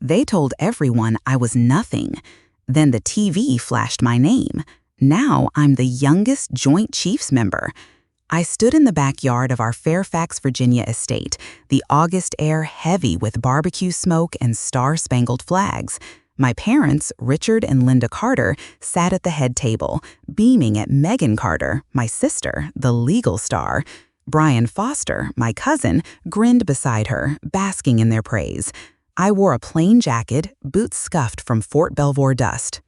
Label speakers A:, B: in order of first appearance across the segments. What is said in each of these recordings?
A: They told everyone I was nothing. Then the TV flashed my name. Now I'm the youngest Joint Chiefs member. I stood in the backyard of our Fairfax, Virginia estate, the August air heavy with barbecue smoke and star-spangled flags. My parents, Richard and Linda Carter, sat at the head table, beaming at Megan Carter, my sister, the legal star. Brian Foster, my cousin, grinned beside her, basking in their praise. I wore a plain jacket, boots scuffed from Fort Belvoir dust.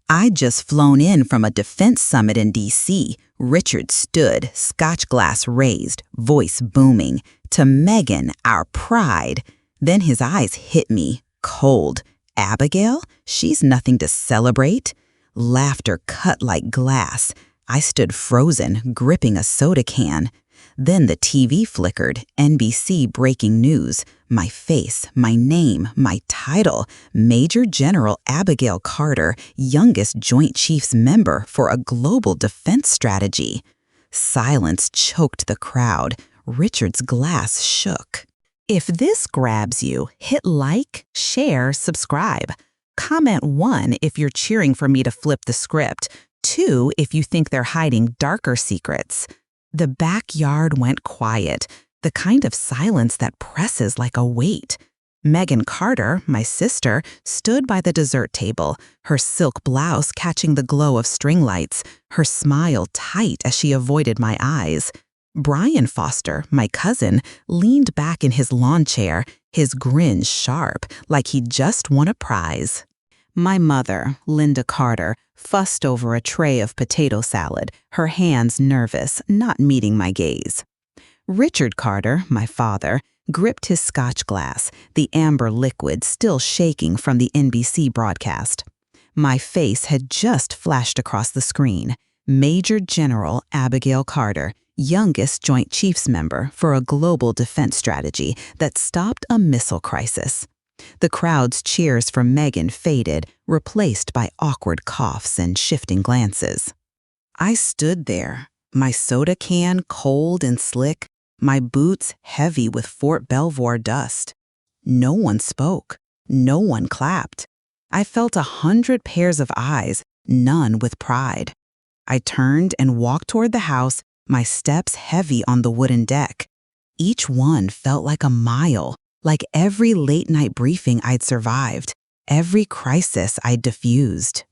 A: I'd just flown in from a defense summit in D.C. Richard stood, scotch glass raised, voice booming. To Megan, our pride. Then his eyes hit me, cold. Abigail? She's nothing to celebrate. Laughter cut like glass. I stood frozen, gripping a soda can. Then the TV flickered, NBC breaking news. My face, my name, my title. Major General Abigail Carter, youngest Joint Chiefs member for a global defense strategy. Silence choked the crowd. Richard's glass shook. If this grabs you, hit like, share, subscribe. Comment 1 if you're cheering for me to flip the script. 2 if you think they're hiding darker secrets. The backyard went quiet, the kind of silence that presses like a weight. Megan Carter, my sister, stood by the dessert table, her silk blouse catching the glow of string lights, her smile tight as she avoided my eyes. Brian Foster, my cousin, leaned back in his lawn chair, his grin sharp, like he'd just won a prize. My mother, Linda Carter, fussed over a tray of potato salad, her hands nervous, not meeting my gaze. Richard Carter, my father, gripped his scotch glass, the amber liquid still shaking from the NBC broadcast. My face had just flashed across the screen. Major General Abigail Carter, youngest Joint Chiefs member for a global defense strategy that stopped a missile crisis. The crowd's cheers for Megan faded, replaced by awkward coughs and shifting glances. I stood there, my soda can cold and slick, my boots heavy with Fort Belvoir dust. No one spoke. No one clapped. I felt 100 pairs of eyes, none with pride. I turned and walked toward the house, my steps heavy on the wooden deck. Each one felt like a mile, like every late-night briefing I'd survived, every crisis I'd diffused.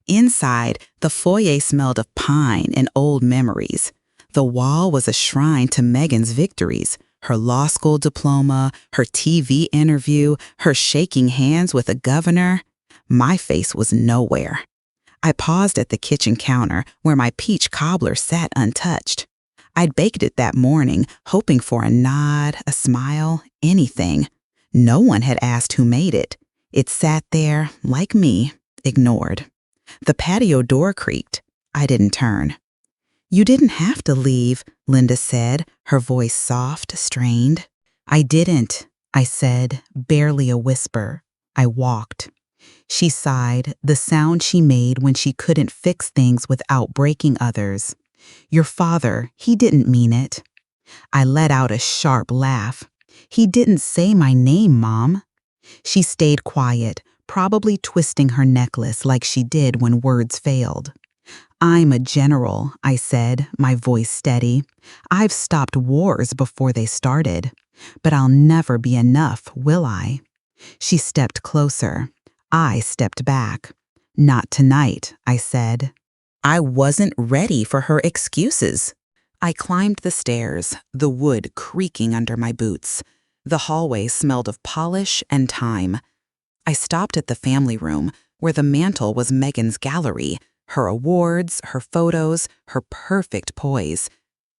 A: Inside, the foyer smelled of pine and old memories. The wall was a shrine to Megan's victories, her law school diploma, her TV interview, her shaking hands with a governor. My face was nowhere. I paused at the kitchen counter where my peach cobbler sat untouched. I'd baked it that morning, hoping for a nod, a smile, anything. No one had asked who made it. It sat there, like me, ignored. The patio door creaked. I didn't turn. "You didn't have to leave," Linda said, her voice soft, strained. "I didn't," I said, barely a whisper. I walked. She sighed, the sound she made when she couldn't fix things without breaking others. "Your father, he didn't mean it." I let out a sharp laugh. "He didn't say my name, Mom." She stayed quiet, probably twisting her necklace like she did when words failed. "I'm a general," I said, my voice steady. "I've stopped wars before they started. But I'll never be enough, will I?" She stepped closer. I stepped back. "Not tonight," I said. I wasn't ready for her excuses. I climbed the stairs, the wood creaking under my boots. The hallway smelled of polish and time. I stopped at the family room, where the mantel was Megan's gallery, her awards, her photos, her perfect poise.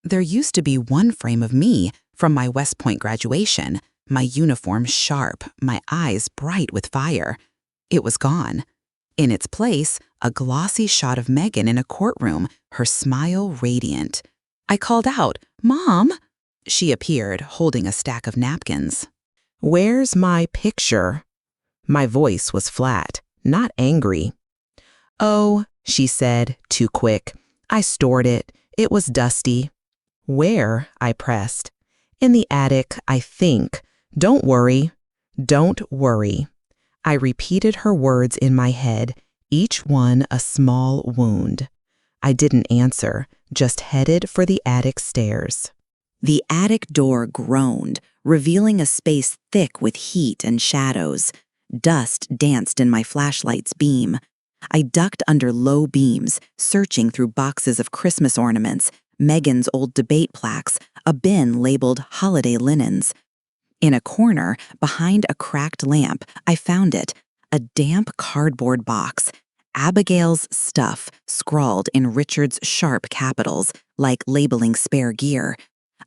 A: There used to be one frame of me from my West Point graduation, my uniform sharp, my eyes bright with fire. It was gone. In its place, a glossy shot of Megan in a courtroom, her smile radiant. I called out, "Mom!" She appeared, holding a stack of napkins. "Where's my picture?" My voice was flat, not angry. "Oh," she said, too quick. "I stored it. It was dusty." "Where?" I pressed. "In the attic, I think. Don't worry." "Don't worry." I repeated her words in my head, each one a small wound. I didn't answer, just headed for the attic stairs. The attic door groaned, revealing a space thick with heat and shadows. Dust danced in my flashlight's beam. I ducked under low beams, searching through boxes of Christmas ornaments, Megan's old debate plaques, a bin labeled holiday linens. In a corner, behind a cracked lamp, I found it, a damp cardboard box. Abigail's stuff, scrawled in Richard's sharp capitals, like labeling spare gear.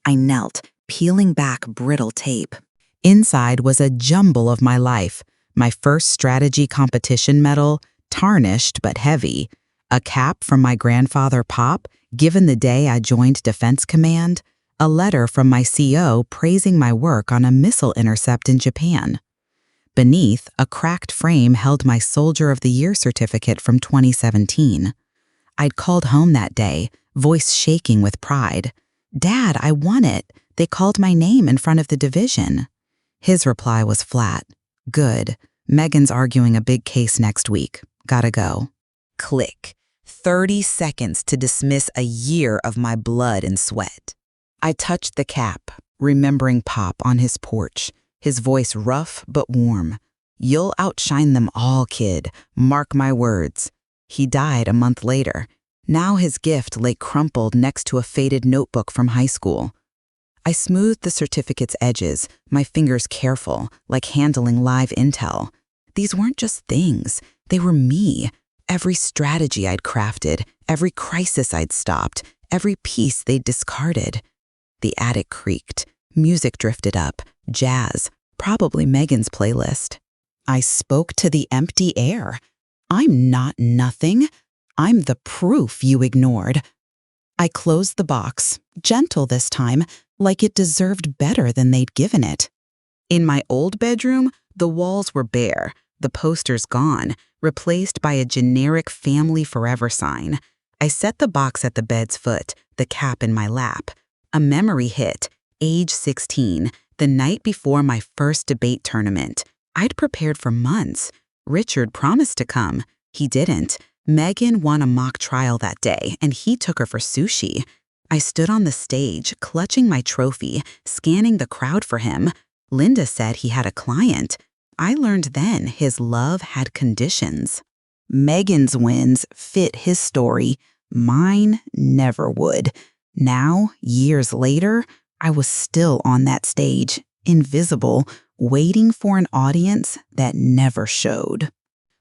A: I knelt, peeling back brittle tape. Inside was a jumble of my life. My first strategy competition medal, tarnished but heavy. A cap from my grandfather Pop, given the day I joined Defense Command. A letter from my CO praising my work on a missile intercept in Japan. Beneath, a cracked frame held my Soldier of the Year certificate from 2017. I'd called home that day, voice shaking with pride. "Dad, I won it. They called my name in front of the division." His reply was flat. "Good. Megan's arguing a big case next week. Gotta go." Click. 30 seconds to dismiss a year of my blood and sweat. I touched the cap, remembering Pop on his porch, his voice rough but warm. "You'll outshine them all, kid. Mark my words." He died a month later. Now his gift lay crumpled next to a faded notebook from high school. I smoothed the certificate's edges, my fingers careful, like handling live intel. These weren't just things. They were me. Every strategy I'd crafted, every crisis I'd stopped, every piece they'd discarded. The attic creaked. Music drifted up. Jazz. Probably Megan's playlist. I spoke to the empty air. "I'm not nothing. I'm the proof you ignored." I closed the box, gentle this time, like it deserved better than they'd given it. In my old bedroom, the walls were bare, the posters gone, replaced by a generic Family Forever sign. I set the box at the bed's foot, the cap in my lap. A memory hit, age 16, the night before my first debate tournament. I'd prepared for months. Richard promised to come. He didn't. Megan won a mock trial that day, and he took her for sushi. I stood on the stage, clutching my trophy, scanning the crowd for him. Linda said he had a client. I learned then his love had conditions. Megan's wins fit his story. Mine never would. Now, years later, I was still on that stage, invisible, waiting for an audience that never showed.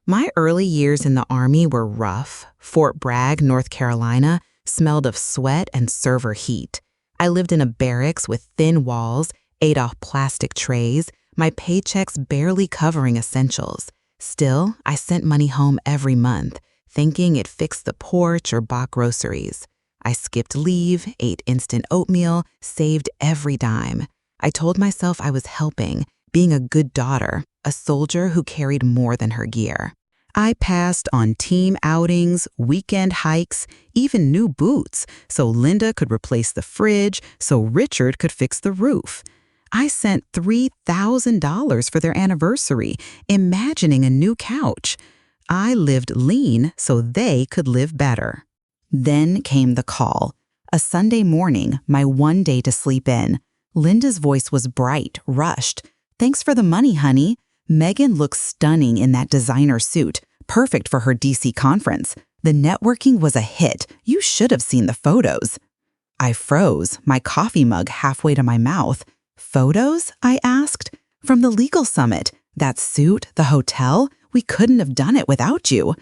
A: My early years in the Army were rough. Fort Bragg, North Carolina, smelled of sweat and server heat. I lived in a barracks with thin walls, ate off plastic trays, my paychecks barely covering essentials. Still, I sent money home every month, thinking it fixed the porch or bought groceries. I skipped leave, ate instant oatmeal, saved every dime. I told myself I was helping, being a good daughter, a soldier who carried more than her gear. I passed on team outings, weekend hikes, even new boots, so Linda could replace the fridge, so Richard could fix the roof. I sent $3,000 for their anniversary, imagining a new couch. I lived lean so they could live better. Then came the call. A Sunday morning, my one day to sleep in. Linda's voice was bright, rushed. "Thanks for the money, honey. Megan looks stunning in that designer suit, perfect for her DC conference. The networking was a hit. You should have seen the photos." I froze, my coffee mug halfway to my mouth. "Photos?" I asked. "From the legal summit. That suit, the hotel, we couldn't have done it without you."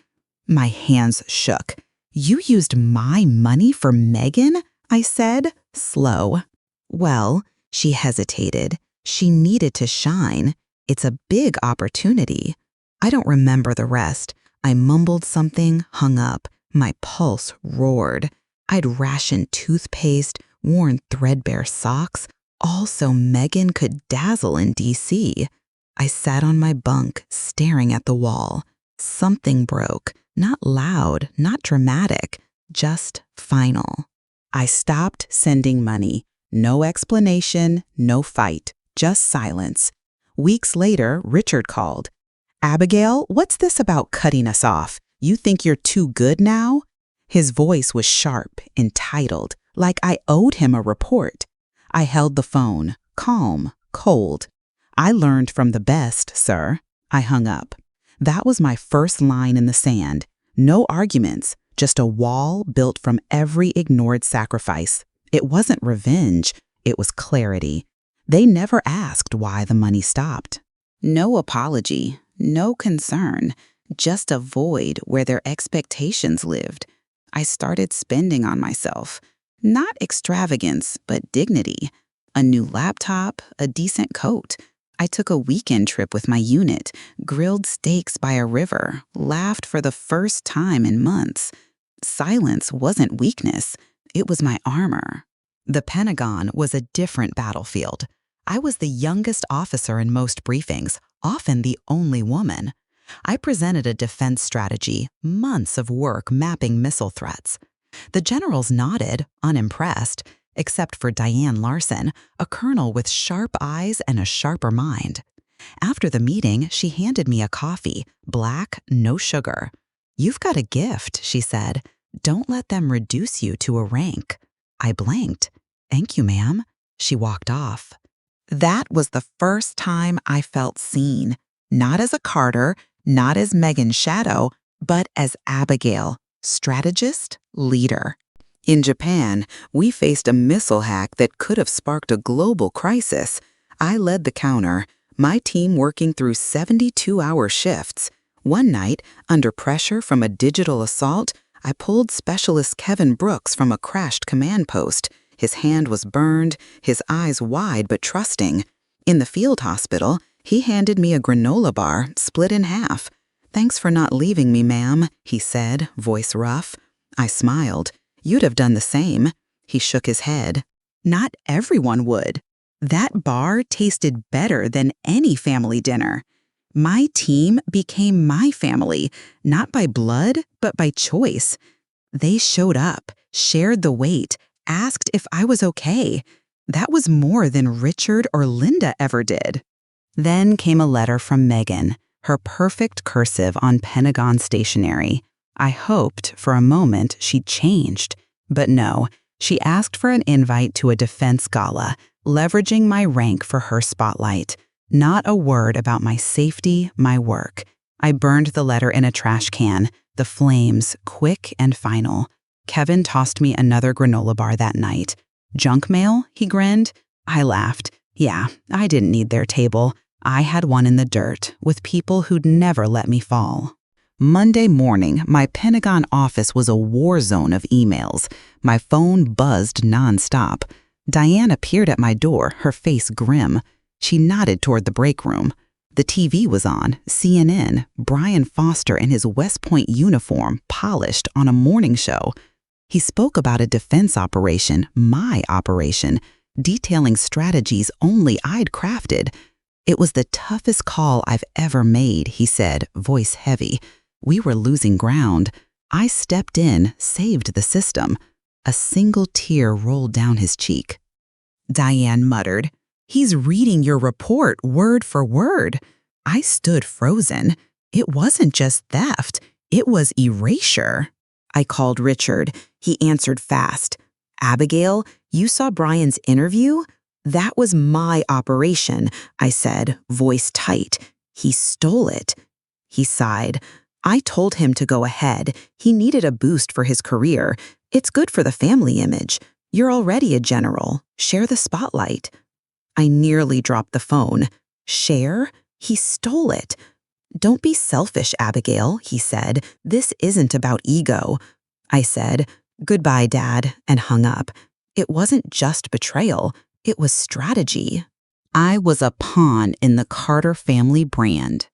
A: My hands shook. "You used my money for Megan?" I said, slow. "Well," she hesitated. "She needed to shine. It's a big opportunity." I don't remember the rest. I mumbled something, hung up. My pulse roared. I'd rationed toothpaste, worn threadbare socks, all so Megan could dazzle in DC. I sat on my bunk, staring at the wall. Something broke. Not loud, not dramatic, just final. I stopped sending money. No explanation, no fight, just silence. Weeks later, Richard called. Abigail, what's this about cutting us off? You think you're too good now? His voice was sharp, entitled, like I owed him a report. I held the phone, calm, cold. I learned from the best, sir. I hung up. That was my first line in the sand. No arguments, just a wall built from every ignored sacrifice. It wasn't revenge, it was clarity. They never asked why the money stopped. No apology, no concern, just a void where their expectations lived. I started spending on myself. Not extravagance, but dignity. A new laptop, a decent coat. I took a weekend trip with my unit, grilled steaks by a river, laughed for the first time in months. Silence wasn't weakness, it was my armor. The Pentagon was a different battlefield. I was the youngest officer in most briefings, often the only woman. I presented a defense strategy, months of work mapping missile threats. The generals nodded, unimpressed, except for Diane Larson, a colonel with sharp eyes and a sharper mind. After the meeting, she handed me a coffee, black, no sugar. "You've got a gift," she said. "Don't let them reduce you to a rank." I blinked. "Thank you, ma'am." She walked off. That was the first time I felt seen, not as a Carter, not as Megan's shadow, but as Abigail, strategist, leader. In Japan, we faced a missile hack that could have sparked a global crisis. I led the counter, my team working through 72-hour shifts. One night, under pressure from a digital assault, I pulled Specialist Kevin Brooks from a crashed command post. His hand was burned, his eyes wide but trusting. In the field hospital, he handed me a granola bar, split in half. "Thanks for not leaving me, ma'am," he said, voice rough. I smiled. "You'd have done the same." He shook his head. "Not everyone would." That bar tasted better than any family dinner. My team became my family, not by blood, but by choice. They showed up, shared the weight, asked if I was okay. That was more than Richard or Linda ever did. Then came a letter from Megan, her perfect cursive on Pentagon stationery. I hoped for a moment she'd changed. But no, she asked for an invite to a defense gala, leveraging my rank for her spotlight. Not a word about my safety, my work. I burned the letter in a trash can, the flames quick and final. Kevin tossed me another granola bar that night. "Junk mail?" he grinned. I laughed. Yeah, I didn't need their table. I had one in the dirt, with people who'd never let me fall. Monday morning, my Pentagon office was a war zone of emails. My phone buzzed nonstop. Diane appeared at my door, her face grim. She nodded toward the break room. The TV was on, CNN, Brian Foster in his West Point uniform, polished, on a morning show. He spoke about a defense operation, my operation, detailing strategies only I'd crafted. "It was the toughest call I've ever made," he said, voice heavy. "We were losing ground. I stepped in, saved the system." A single tear rolled down his cheek. Diane muttered, "He's reading your report word for word." I stood frozen. It wasn't just theft, it was erasure. I called Richard. He answered fast. "Abigail, you saw Brian's interview? That was my operation," I said, voice tight. "He stole it." He sighed. "I told him to go ahead. He needed a boost for his career. It's good for the family image. You're already a general. Share the spotlight." I nearly dropped the phone. "Share? He stole it." "Don't be selfish, Abigail," he said. "This isn't about ego." I said, "Goodbye, Dad," and hung up. It wasn't just betrayal. It was strategy. I was a pawn in the Carter family brand.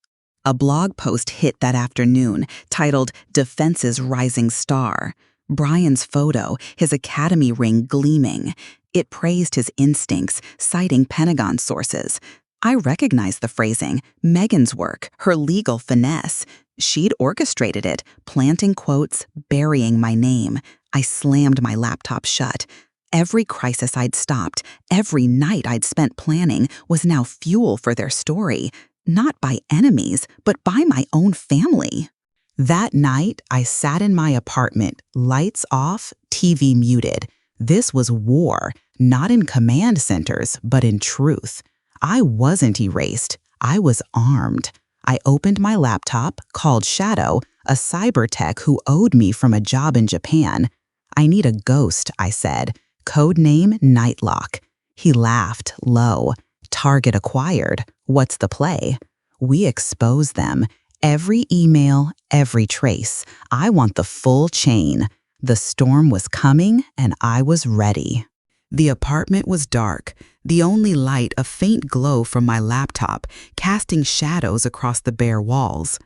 A: A blog post hit that afternoon, titled "Defense's Rising Star." Brian's photo, his academy ring gleaming. It praised his instincts, citing Pentagon sources. I recognized the phrasing, Megan's work, her legal finesse. She'd orchestrated it, planting quotes, burying my name. I slammed my laptop shut. Every crisis I'd stopped, every night I'd spent planning was now fuel for their story. not by enemies, but by my own family. That night, I sat in my apartment, lights off, TV muted. This was war, not in command centers, but in truth. I wasn't erased. I was armed. I opened my laptop, called Shadow, a cyber tech who owed me from a job in Japan. I need a ghost, I said. Codename Nightlock. He laughed, low. Target acquired. What's the play? We expose them. Every email, every trace. I want the full chain. The storm was coming, and I was ready. The apartment was dark, the only light a faint glow from my laptop, casting shadows across the bare walls.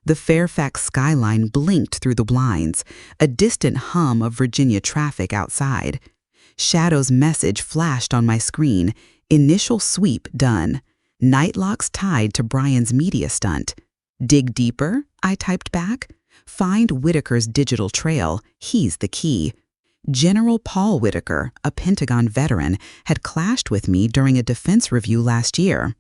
A: The Fairfax skyline blinked through the blinds, a distant hum of Virginia traffic outside. Shadow's message flashed on my screen. Initial sweep done. Nightlock's tied to Brian's media stunt. Dig deeper, I typed back. Find Whitaker's digital trail. He's the key. General Paul Whitaker, a Pentagon veteran, had clashed with me during a defense review last year.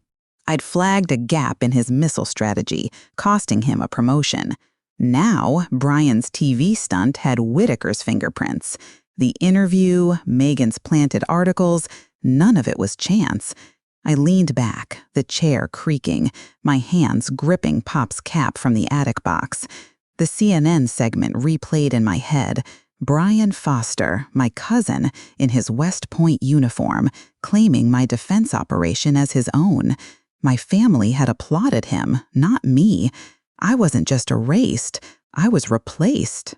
A: I'd flagged a gap in his missile strategy, costing him a promotion. Now, Brian's TV stunt had Whitaker's fingerprints. The interview, Megan's planted articles, none of it was chance. I leaned back, the chair creaking, my hands gripping Pop's cap from the attic box. The CNN segment replayed in my head. Brian Foster, my cousin, in his West Point uniform, claiming my defense operation as his own. My family had applauded him, not me. I wasn't just erased, I was replaced.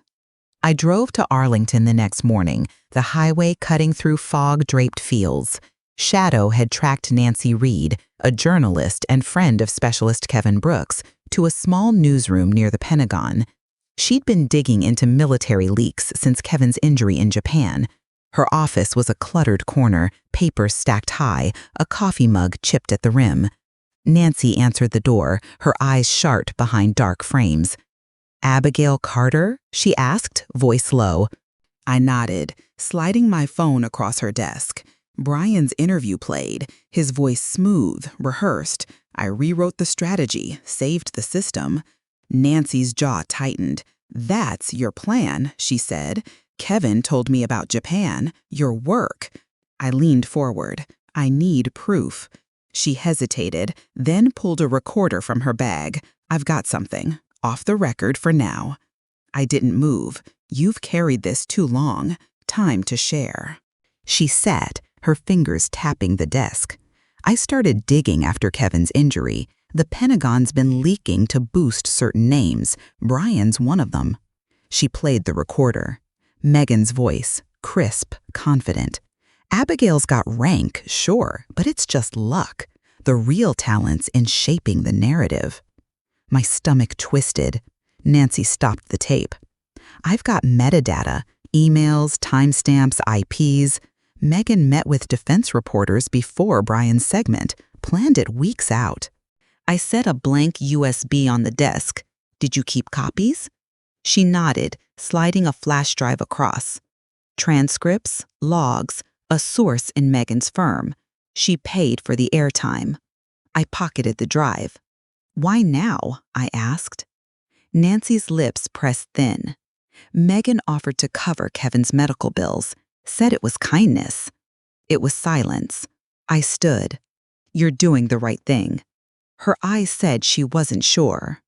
A: I drove to Arlington the next morning, the highway cutting through fog-draped fields. Shadow had tracked Nancy Reed, a journalist and friend of specialist Kevin Brooks, to a small newsroom near the Pentagon. She'd been digging into military leaks since Kevin's injury in Japan. Her office was a cluttered corner, papers stacked high, a coffee mug chipped at the rim. Nancy answered the door, her eyes sharp behind dark frames. "Abigail Carter?" she asked, voice low. I nodded, sliding my phone across her desk. Brian's interview played, his voice smooth, rehearsed. I rewrote the strategy, saved the system. Nancy's jaw tightened. "That's your plan," she said. "Kevin told me about Japan, your work." I leaned forward. "I need proof." She hesitated, then pulled a recorder from her bag. "I've got something. Off the record for now." I didn't move. "You've carried this too long. Time to share." She sat, her fingers tapping the desk. I started digging after Kevin's injury. The Pentagon's been leaking to boost certain names. Brian's one of them. She played the recorder. Megan's voice, crisp, confident. "Abigail's got rank, sure, but it's just luck. The real talent's in shaping the narrative." My stomach twisted. Nancy stopped the tape. "I've got metadata, emails, timestamps, IPs. Megan met with defense reporters before Brian's segment, planned it weeks out." I set a blank USB on the desk. "Did you keep copies?" She nodded, sliding a flash drive across. Transcripts, logs, a source in Megan's firm. She paid for the airtime. I pocketed the drive. "Why now?" I asked. Nancy's lips pressed thin. "Megan offered to cover Kevin's medical bills, said it was kindness." It was silence. I stood. "You're doing the right thing." Her eyes said she wasn't sure.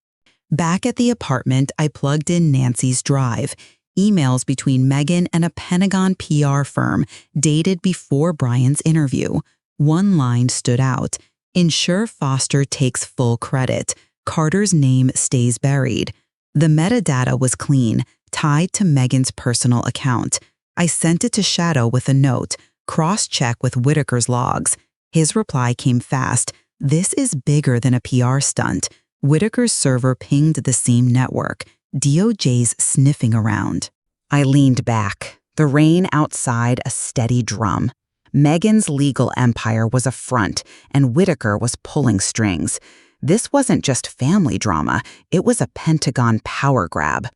A: Back at the apartment, I plugged in Nancy's drive, emails between Megan and a Pentagon PR firm dated before Brian's interview. One line stood out. "Ensure Foster takes full credit. Carter's name stays buried." The metadata was clean, tied to Megan's personal account. I sent it to Shadow with a note, cross-check with Whitaker's logs. His reply came fast. "This is bigger than a PR stunt." Whitaker's server pinged the same network. DOJ's sniffing around. I leaned back, the rain outside a steady drum. Megan's legal empire was a front, and Whitaker was pulling strings. This wasn't just family drama, it was a Pentagon power grab.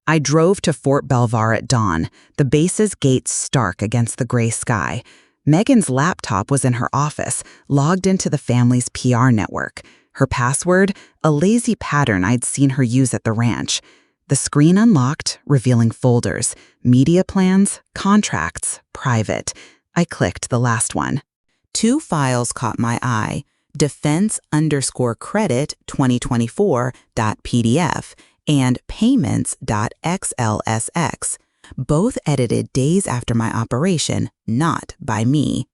A: I drove to Fort Belvoir at dawn, the base's gates stark against the gray sky. Megan's laptop was in her office, logged into the family's PR network. Her password? A lazy pattern I'd seen her use at the ranch. The screen unlocked, revealing folders, media plans, contracts, private. I clicked the last one. 2 files caught my eye: defense_credit 2024.pdf and payments.xlsx, both edited days after my operation, not by me.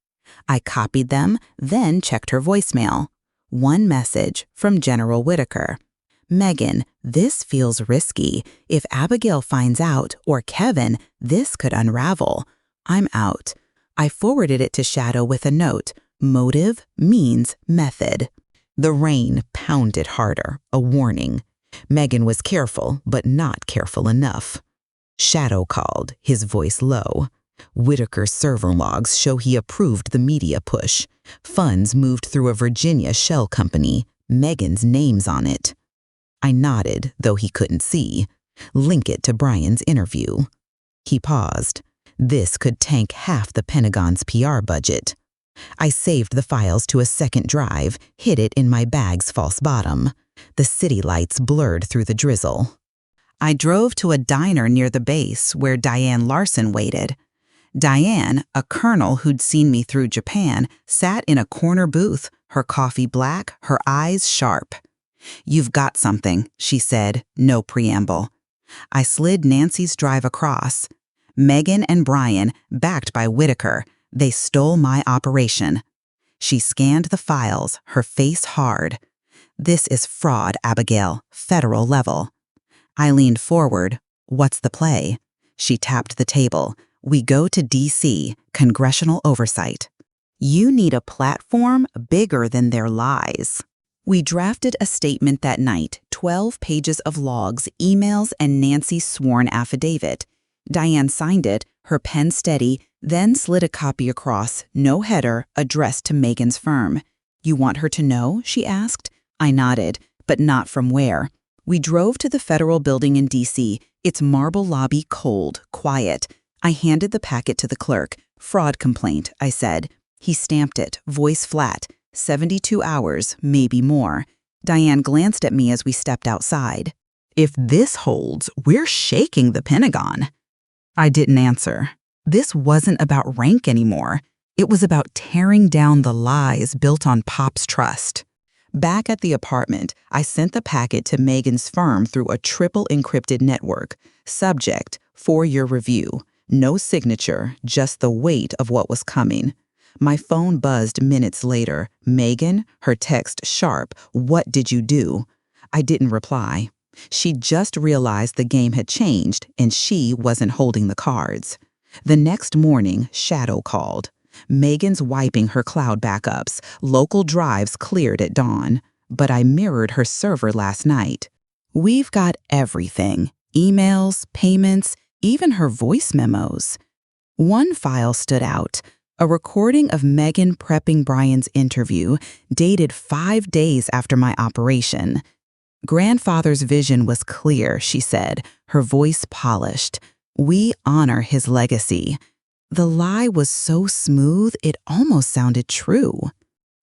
A: I copied them, then checked her voicemail. One message from General Whitaker. Megan, this feels risky. If Abigail finds out, or Kevin, this could unravel. I'm out. I forwarded it to Shadow with a note. Motive means method. The rain pounded harder, a warning. Megan was careful, but not careful enough. Shadow called, his voice low. Whitaker's server logs show he approved the media push. Funds moved through a Virginia shell company. Megan's name's on it. I nodded, though he couldn't see. Link it to Brian's interview. He paused. This could tank half the Pentagon's PR budget. I saved the files to a second drive, hid it in my bag's false bottom. The city lights blurred through the drizzle. I drove to a diner near the base where Diane Larson waited. Diane, a colonel who'd seen me through Japan, sat in a corner booth, her coffee black, her eyes sharp. "You've got something," she said, no preamble. I slid Nancy's drive across. Megan and Brian, backed by Whitaker, they stole my operation. She scanned the files, her face hard. "This is fraud, Abigail, federal level." I leaned forward. "What's the play?" She tapped the table. "We go to D.C., congressional oversight." "You need a platform bigger than their lies." We drafted a statement that night, 12 pages of logs, emails, and Nancy's sworn affidavit. Diane signed it, her pen steady, then slid a copy across, no header, addressed to Megan's firm. "You want her to know?" she asked. I nodded, but not from where. We drove to the federal building in D.C., its marble lobby cold, quiet. I handed the packet to the clerk. "Fraud complaint," I said. He stamped it, voice flat. 72 hours, maybe more. Diane glanced at me as we stepped outside. "If this holds, we're shaking the Pentagon." I didn't answer. This wasn't about rank anymore. It was about tearing down the lies built on Pop's trust. Back at the apartment, I sent the packet to Megan's firm through a triple encrypted network. Subject, 4-year review. No signature, just the weight of what was coming. My phone buzzed minutes later. Megan, her text sharp, "What did you do?" I didn't reply. She just realized the game had changed and she wasn't holding the cards. The next morning, Shadow called. Megan's wiping her cloud backups. Local drives cleared at dawn. But I mirrored her server last night. We've got everything. Emails, payments, even her voice memos. One file stood out. A recording of Megan prepping Brian's interview, dated 5 days after my operation. "Grandfather's vision was clear," she said, her voice polished. "We honor his legacy." The lie was so smooth it almost sounded true.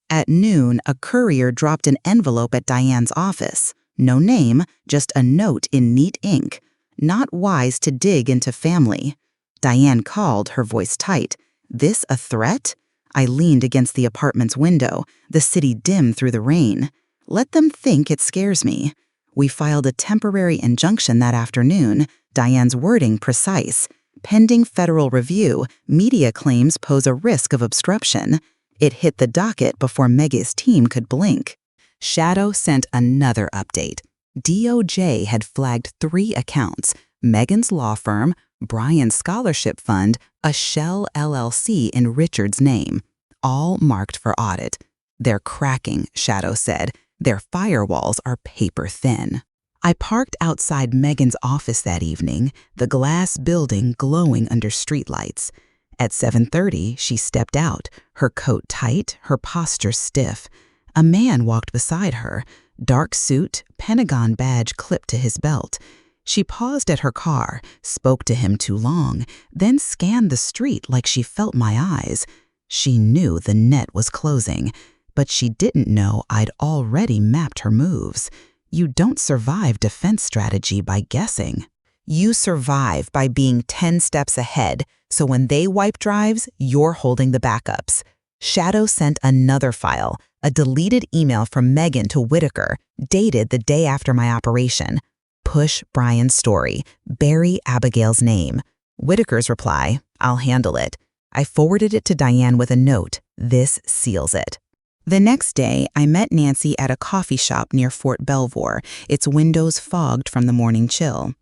A: At noon, a courier dropped an envelope at Diane's office. No name, just a note in neat ink. Not wise to dig into family. Diane called, her voice tight. "This a threat?" I leaned against the apartment's window, the city dim through the rain. "Let them think it scares me." We filed a temporary injunction that afternoon, Diane's wording precise. "Pending federal review, media claims pose a risk of obstruction." It hit the docket before Meg's team could blink. Shadow sent another update. DOJ had flagged 3 accounts: Megan's law firm, Brian's scholarship fund, a shell LLC in Richard's name, all marked for audit. "They're cracking," Shadow said. "Their firewalls are paper thin." I parked outside Megan's office that evening, the glass building glowing under streetlights. At 7:30, she stepped out, her coat tight, her posture stiff. A man walked beside her, dark suit, Pentagon badge clipped to his belt. She paused at her car, spoke to him too long, then scanned the street like she felt my eyes. She knew the net was closing. But she didn't know I'd already mapped her moves. You don't survive defense strategy by guessing. You survive by being 10 steps ahead, so when they wipe drives, you're holding the backups. Shadow sent another file, a deleted email from Megan to Whitaker, dated the day after my operation. Push Brian's story, bury Abigail's name. Whitaker's reply, I'll handle it. I forwarded it to Diane with a note, this seals it. The next day, I met Nancy at a coffee shop near Fort Belvoir, its windows fogged from the morning chill.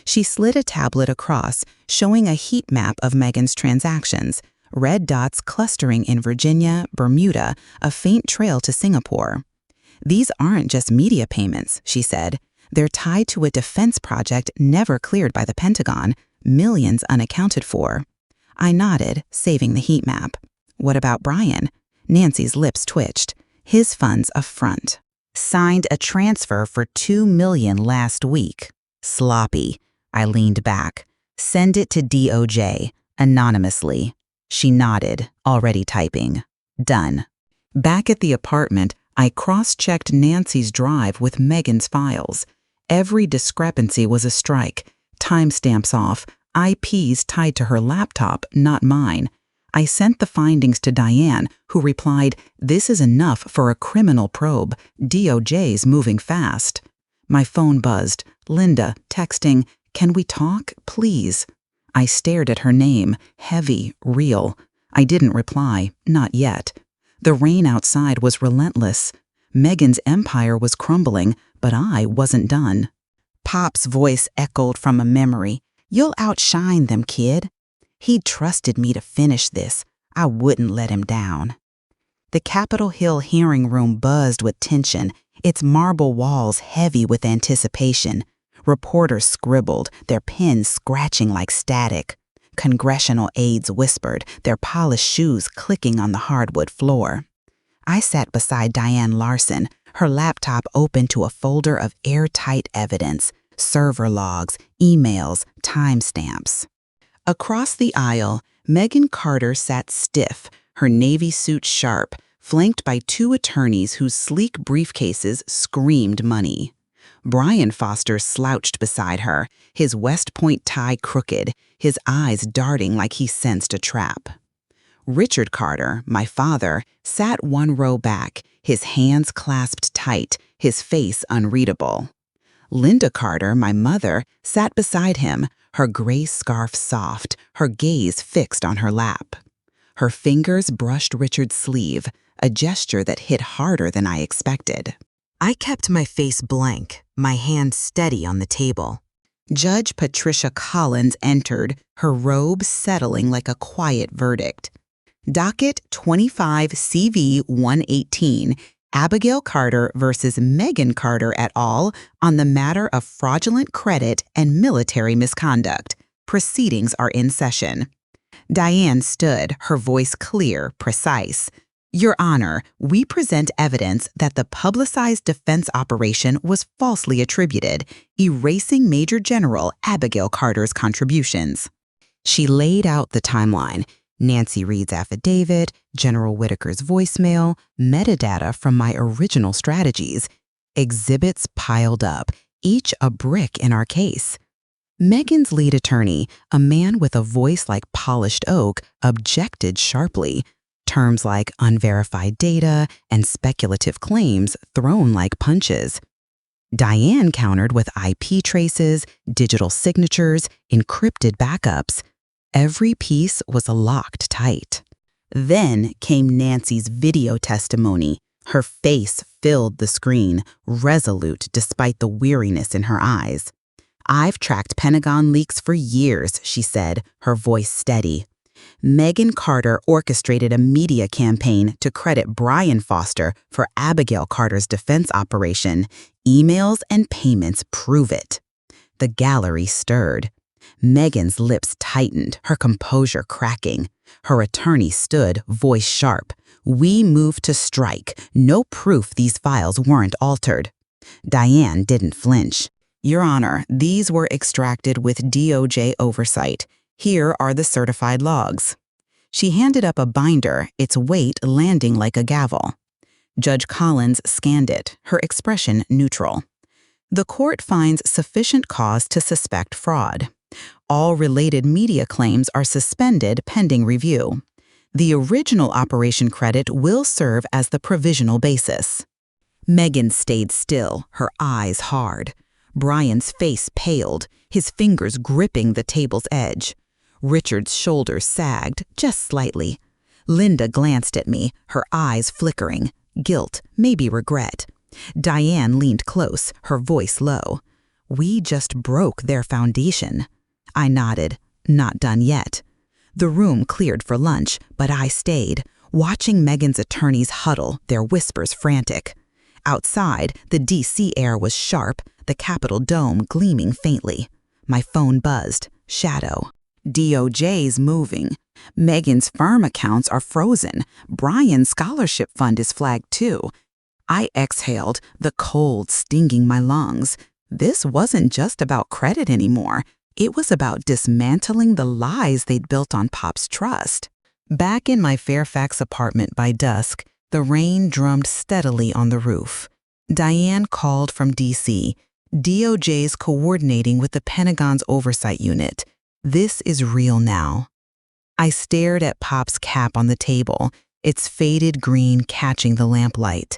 A: She slid a tablet across, showing a heat map of Megan's transactions, red dots clustering in Virginia, Bermuda, a faint trail to Singapore. These aren't just media payments, she said. They're tied to a defense project never cleared by the Pentagon, millions unaccounted for. I nodded, saving the heat map. What about Brian? Nancy's lips twitched. His funds up front. Signed a transfer for $2 million last week. Sloppy. I leaned back. Send it to DOJ, anonymously. She nodded, already typing. Done. Back at the apartment, I cross-checked Nancy's drive with Megan's files. Every discrepancy was a strike. Timestamps off, IPs tied to her laptop, not mine. I sent the findings to Diane, who replied, this is enough for a criminal probe. DOJ's moving fast. My phone buzzed. Linda, texting, can we talk, please? I stared at her name, heavy, real. I didn't reply, not yet. The rain outside was relentless. Megan's empire was crumbling, but I wasn't done. Pop's voice echoed from a memory. You'll outshine them, kid. He trusted me to finish this. I wouldn't let him down. The Capitol Hill hearing room buzzed with tension, its marble walls heavy with anticipation. Reporters scribbled, their pens scratching like static. Congressional aides whispered, their polished shoes clicking on the hardwood floor. I sat beside Diane Larson, her laptop open to a folder of airtight evidence, server logs, emails, timestamps. Across the aisle, Megan Carter sat stiff, her navy suit sharp, flanked by two attorneys whose sleek briefcases screamed money. Brian Foster slouched beside her, his West Point tie crooked, his eyes darting like he sensed a trap. Richard Carter, my father, sat one row back, his hands clasped tight, his face unreadable. Linda Carter, my mother, sat beside him, her gray scarf soft, her gaze fixed on her lap. Her fingers brushed Richard's sleeve, a gesture that hit harder than I expected. I kept my face blank, my hand steady on the table. Judge Patricia Collins entered, her robe settling like a quiet verdict. Docket 25 CV 118, Abigail Carter versus Megan Carter et al. On the matter of fraudulent credit and military misconduct. Proceedings are in session. Diane stood, her voice clear, precise. Your Honor, we present evidence that the publicized defense operation was falsely attributed, erasing Major General Abigail Carter's contributions. She laid out the timeline. Nancy Reed's affidavit, General Whitaker's voicemail, metadata from my original strategies. Exhibits piled up, each a brick in our case. Megan's lead attorney, a man with a voice like polished oak, objected sharply. Terms like unverified data and speculative claims thrown like punches. Diane countered with IP traces, digital signatures, encrypted backups. Every piece was locked tight. Then came Nancy's video testimony. Her face filled the screen, resolute despite the weariness in her eyes. I've tracked Pentagon leaks for years, she said, her voice steady. Megan Carter orchestrated a media campaign to credit Brian Foster for Abigail Carter's defense operation. Emails and payments prove it. The gallery stirred. Megan's lips tightened, her composure cracking. Her attorney stood, voice sharp. We moved to strike. No proof these files weren't altered. Diane didn't flinch. Your Honor, these were extracted with DOJ oversight. Here are the certified logs. She handed up a binder, its weight landing like a gavel. Judge Collins scanned it, her expression neutral. The court finds sufficient cause to suspect fraud. All related media claims are suspended pending review. The original operation credit will serve as the provisional basis. Megan stayed still, her eyes hard. Brian's face paled, his fingers gripping the table's edge. Richard's shoulders sagged, just slightly. Linda glanced at me, her eyes flickering. Guilt, maybe regret. Diane leaned close, her voice low. We just broke their foundation. I nodded. Not done yet. The room cleared for lunch, but I stayed, watching Megan's attorneys huddle, their whispers frantic. Outside, the D.C. air was sharp, the Capitol dome gleaming faintly. My phone buzzed. Shadow. DOJ's moving. Megan's firm accounts are frozen. Brian's scholarship fund is flagged too. I exhaled, the cold stinging my lungs. This wasn't just about credit anymore. It was about dismantling the lies they'd built on Pop's trust. Back in my Fairfax apartment by dusk, the rain drummed steadily on the roof. Diane called from D.C. DOJ's coordinating with the Pentagon's oversight unit. This is real now. I stared at Pop's cap on the table, its faded green catching the lamplight.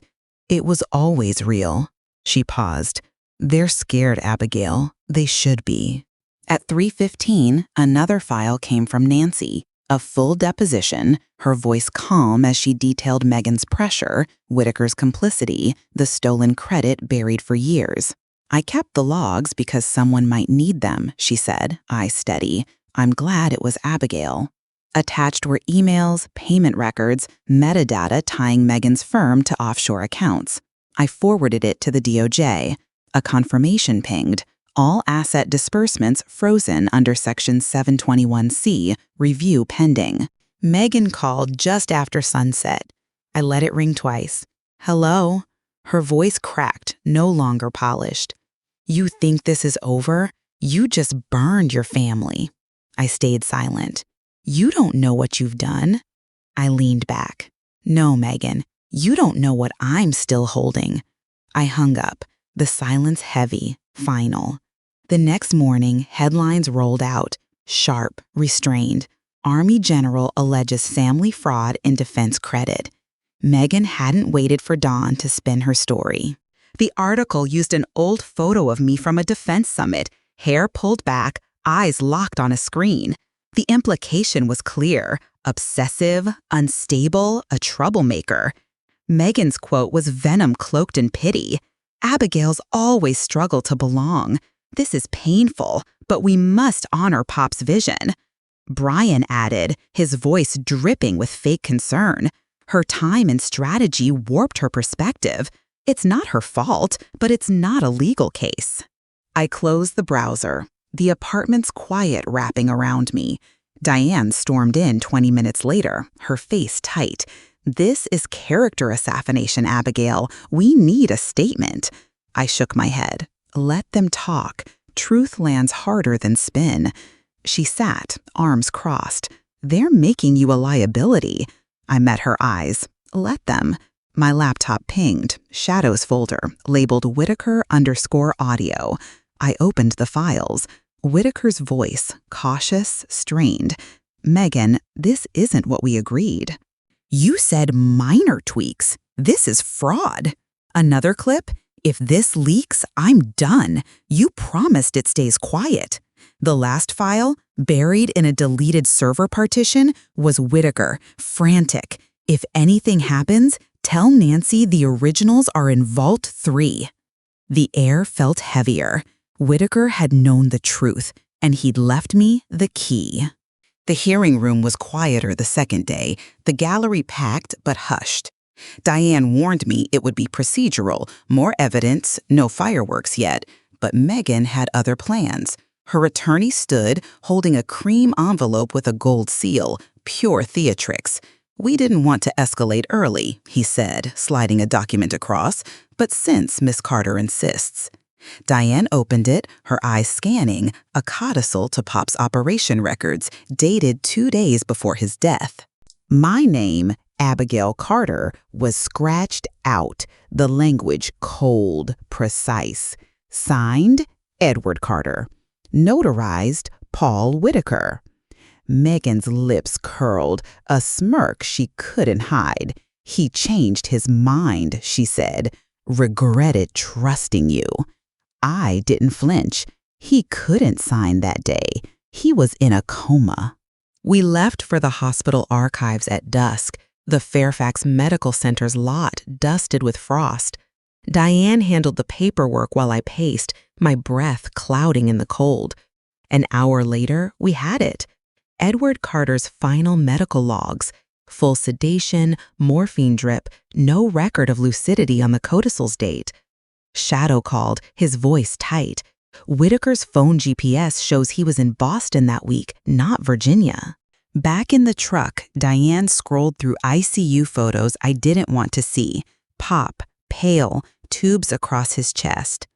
A: It was always real. She paused. They're scared, Abigail. They should be. At 3:15, another file came from Nancy, a full deposition, her voice calm as she detailed Megan's pressure, Whitaker's complicity, the stolen credit buried for years. I kept the logs because someone might need them, she said, eyes steady. I'm glad it was Abigail. Attached were emails, payment records, metadata tying Megan's firm to offshore accounts. I forwarded it to the DOJ. A confirmation pinged. All asset disbursements frozen under Section 721C, review pending. Megan called just after sunset. I let it ring twice. Hello? Her voice cracked, no longer polished. You think this is over? You just burned your family. I stayed silent. You don't know what you've done. I leaned back. No, Megan, you don't know what I'm still holding. I hung up, the silence heavy, final. The next morning, headlines rolled out, sharp, restrained. Army general alleges family fraud in defense credit. Megan hadn't waited for dawn to spin her story. The article used an old photo of me from a defense summit, hair pulled back, eyes locked on a screen. The implication was clear: obsessive, unstable, a troublemaker. Megan's quote was venom cloaked in pity. Abigail's always struggled to belong. This is painful, but we must honor Pop's vision. Brian added, his voice dripping with fake concern. Her time and strategy warped her perspective. It's not her fault, but it's not a legal case. I closed the browser. The apartment's quiet wrapping around me. Diane stormed in 20 minutes later, her face tight. This is character assassination, Abigail. We need a statement. I shook my head. Let them talk. Truth lands harder than spin. She sat, arms crossed. They're making you a liability. I met her eyes. Let them. My laptop pinged. Shadows folder, labeled Whitaker_audio. I opened the files. Whitaker's voice, cautious, strained. Megan, this isn't what we agreed. You said minor tweaks. This is fraud. Another clip? If this leaks, I'm done. You promised it stays quiet. The last file, buried in a deleted server partition, was Whitaker, frantic. If anything happens, tell Nancy the originals are in Vault 3. The air felt heavier. Whitaker had known the truth, and he'd left me the key. The hearing room was quieter the second day, the gallery packed but hushed. Diane warned me it would be procedural, more evidence, no fireworks yet, but Megan had other plans. Her attorney stood, holding a cream envelope with a gold seal, pure theatrics. We didn't want to escalate early, he said, sliding a document across, but since Miss Carter insists. Diane opened it, her eyes scanning, a codicil to Pop's operation records, dated 2 days before his death. My name, Abigail Carter was scratched out, the language cold, precise. Signed, Edward Carter. Notarized, Paul Whitaker. Megan's lips curled, a smirk she couldn't hide. He changed his mind, she said. Regretted trusting you. I didn't flinch. He couldn't sign that day. He was in a coma. We left for the hospital archives at dusk, the Fairfax Medical Center's lot dusted with frost. Diane handled the paperwork while I paced, my breath clouding in the cold. An hour later, we had it. Edward Carter's final medical logs. Full sedation, morphine drip, no record of lucidity on the codicil's date. Shadow called, his voice tight. Whitaker's phone GPS shows he was in Boston that week, not Virginia. Back in the truck, Diane scrolled through ICU photos I didn't want to see. Pop, pale, tubes across his chest.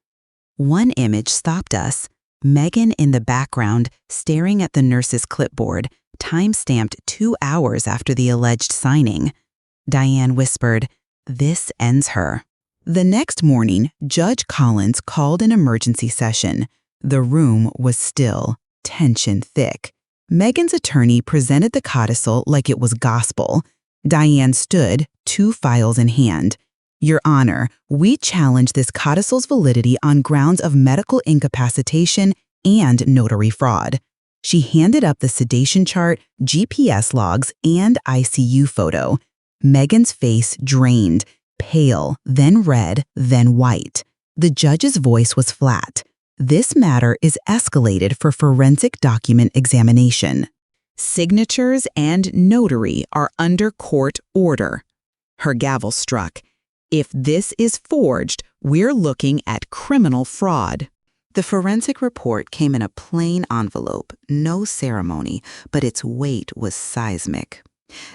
A: One image stopped us. Megan in the background, staring at the nurse's clipboard, time-stamped 2 hours after the alleged signing. Diane whispered, "This ends her." The next morning, Judge Collins called an emergency session. The room was still, tension thick. Megan's attorney presented the codicil like it was gospel. Diane stood, 2 files in hand. "Your Honor, we challenge this codicil's validity on grounds of medical incapacitation and notary fraud." She handed up the sedation chart, GPS logs, and ICU photo. Megan's face drained, pale, then red, then white. The judge's voice was flat. "This matter is escalated for forensic document examination. Signatures and notary are under court order." Her gavel struck. "If this is forged, we're looking at criminal fraud." The forensic report came in a plain envelope, no ceremony, but its weight was seismic.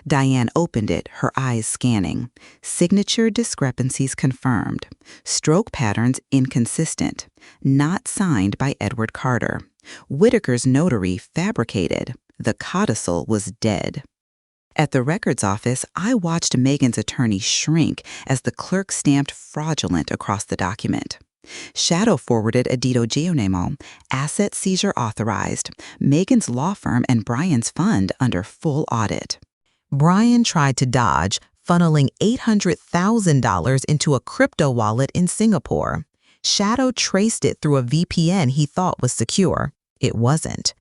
A: Diane opened it, her eyes scanning. Signature discrepancies confirmed. Stroke patterns inconsistent. Not signed by Edward Carter. Whitaker's notary fabricated. The codicil was dead. At the records office, I watched Megan's attorney shrink as the clerk stamped fraudulent across the document. Shadow forwarded a dito geonemo, asset seizure authorized, Megan's law firm and Brian's fund under full audit. Brian tried to dodge, funneling $800,000 into a crypto wallet in Singapore. Shadow traced it through a VPN he thought was secure. It wasn't.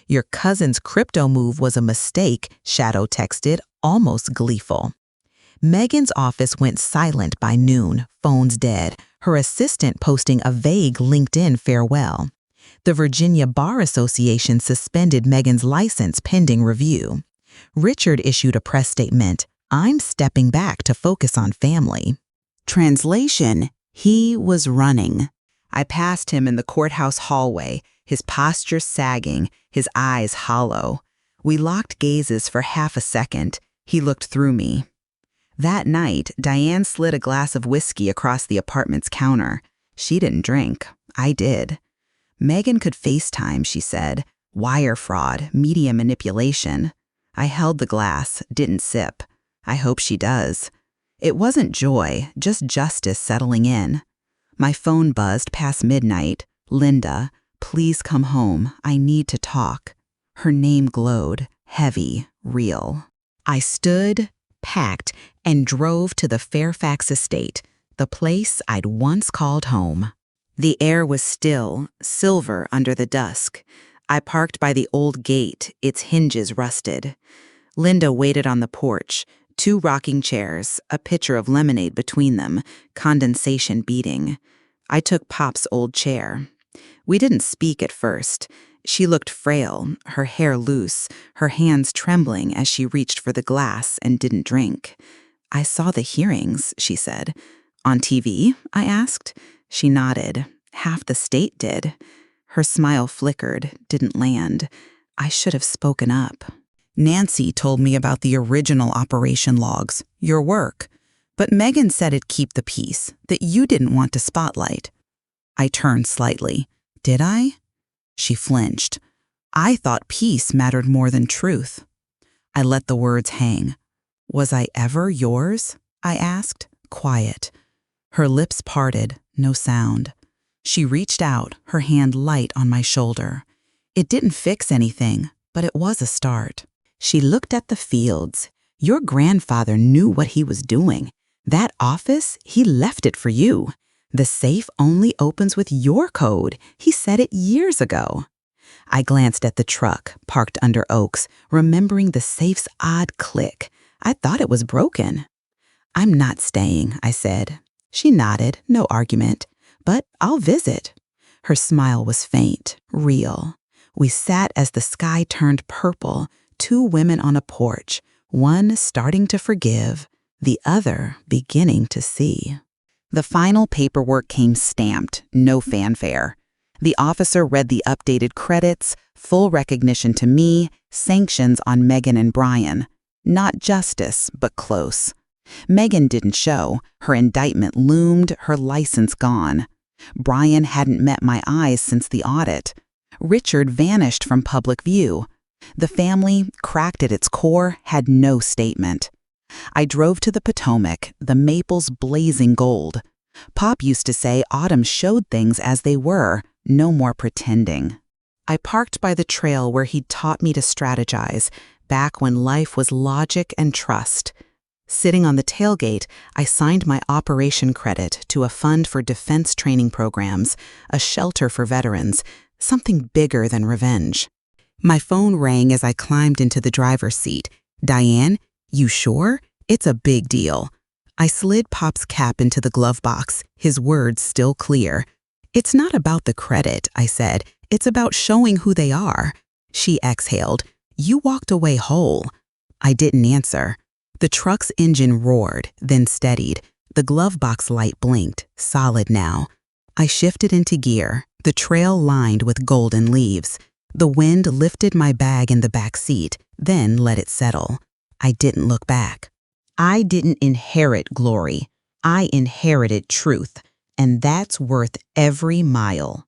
A: "Your cousin's crypto move was a mistake," Shadow texted, almost gleeful. Megan's office went silent by noon, phones dead, her assistant posting a vague LinkedIn farewell. The Virginia Bar Association suspended Megan's license pending review. Richard issued a press statement, "I'm stepping back to focus on family." Translation, he was running. I passed him in the courthouse hallway, his posture sagging, his eyes hollow. We locked gazes for half a second. He looked through me. That night, Diane slid a glass of whiskey across the apartment's counter. She didn't drink. I did. Megan could FaceTime, she said. Wire fraud, media manipulation. I held the glass, didn't sip. I hope she does. It wasn't joy, just justice settling in. My phone buzzed past midnight. "Linda, please come home. I need to talk." Her name glowed, heavy, real. I stood, packed, and drove to the Fairfax estate, the place I'd once called home. The air was still, silver under the dusk. I parked by the old gate, its hinges rusted. Linda waited on the porch, 2 rocking chairs, a pitcher of lemonade between them, condensation beating. I took Pop's old chair. We didn't speak at first. She looked frail, her hair loose, her hands trembling as she reached for the glass and didn't drink. "I saw the hearings," she said. "On TV?" I asked. She nodded. Half the state did. Her smile flickered, didn't land. I should have spoken up. "Nancy told me about the original operation logs, your work. But Megan said it'd keep the peace, that you didn't want to spotlight." I turned slightly. "Did I?" She flinched. "I thought peace mattered more than truth." I let the words hang. Was I ever yours? I asked, quiet. Her lips parted, no sound. She reached out, her hand light on my shoulder. It didn't fix anything, but it was a start. She looked at the fields. Your grandfather knew what he was doing. That office, he left it for you. The safe only opens with your code. He said it years ago. I glanced at the truck, parked under oaks, remembering the safe's odd click. I thought it was broken. I'm not staying, I said. She nodded, no argument. But I'll visit. Her smile was faint, real. We sat as the sky turned purple, two women on a porch, one starting to forgive, the other beginning to see. The final paperwork came stamped, no fanfare. The officer read the updated credits, full recognition to me, sanctions on Megan and Brian. Not justice, but close. Megan didn't show. Her indictment loomed, her license gone. Brian hadn't met my eyes since the audit. Richard vanished from public view. The family, cracked at its core, had no statement. I drove to the Potomac, the maples blazing gold. Pop used to say autumn showed things as they were, no more pretending. I parked by the trail where he'd taught me to strategize, back when life was logic and trust. Sitting on the tailgate, I signed my operation credit to a fund for defense training programs, a shelter for veterans, something bigger than revenge. My phone rang as I climbed into the driver's seat. Diane, you sure? It's a big deal. I slid Pop's cap into the glove box, his words still clear. It's not about the credit, I said. It's about showing who they are. She exhaled. You walked away whole. I didn't answer. The truck's engine roared, then steadied. The glove box light blinked, solid now. I shifted into gear, the trail lined with golden leaves. The wind lifted my bag in the back seat, then let it settle. I didn't look back. I didn't inherit glory. I inherited truth, and that's worth every mile.